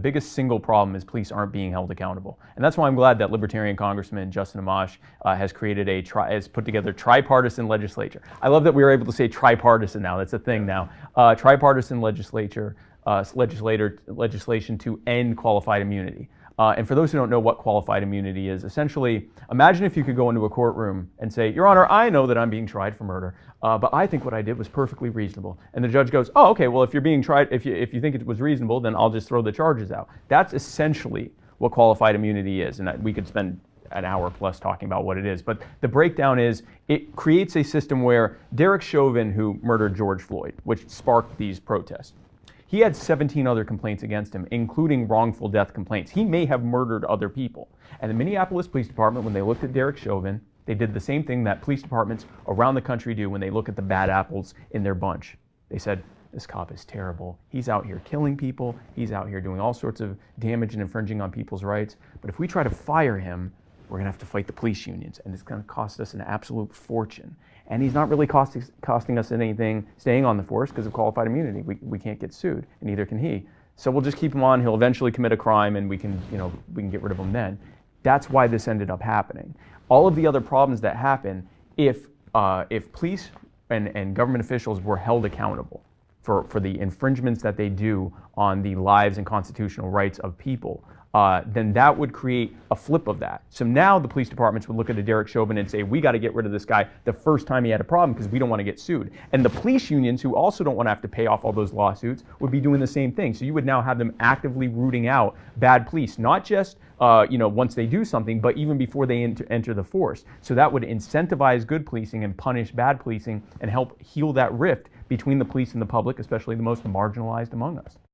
The biggest single problem is police aren't being held accountable. And that's why I'm glad that Libertarian Congressman Justin Amash has put together tripartisan legislature. I love that we were able to say tripartisan now. That's a thing now. Tripartisan legislation to end qualified immunity. And for those who don't know what qualified immunity is, essentially, imagine if you could go into a courtroom and say, Your Honor, I know that I'm being tried for murder, but I think what I did was perfectly reasonable. And the judge goes, oh, okay, well, if you're being tried, if you think it was reasonable, then I'll just throw the charges out. That's essentially what qualified immunity is. And we could spend an hour plus talking about what it is. But the breakdown is it creates a system where Derek Chauvin, who murdered George Floyd, which sparked these protests, he had 17 other complaints against him, including wrongful death complaints. He may have murdered other people. And the Minneapolis Police Department, when they looked at Derek Chauvin, they did the same thing that police departments around the country do when they look at the bad apples in their bunch. They said, this cop is terrible. He's out here killing people. He's out here doing all sorts of damage and infringing on people's rights. But if we try to fire him, we're going to have to fight the police unions, and it's going to cost us an absolute fortune. And he's not really costing us anything staying on the force because of qualified immunity. We can't get sued, and neither can he. So we'll just keep him on. He'll eventually commit a crime, and we can get rid of him then. That's why this ended up happening. All of the other problems that happen if police and government officials were held accountable for the infringements that they do on the lives and constitutional rights of people, then that would create a flip of that. So now the police departments would look at a Derek Chauvin and say, we got to get rid of this guy the first time he had a problem because we don't want to get sued. And the police unions, who also don't want to have to pay off all those lawsuits, would be doing the same thing. So you would now have them actively rooting out bad police, not just once they do something, but even before they enter the force. So that would incentivize good policing and punish bad policing and help heal that rift between the police and the public, especially the most marginalized among us.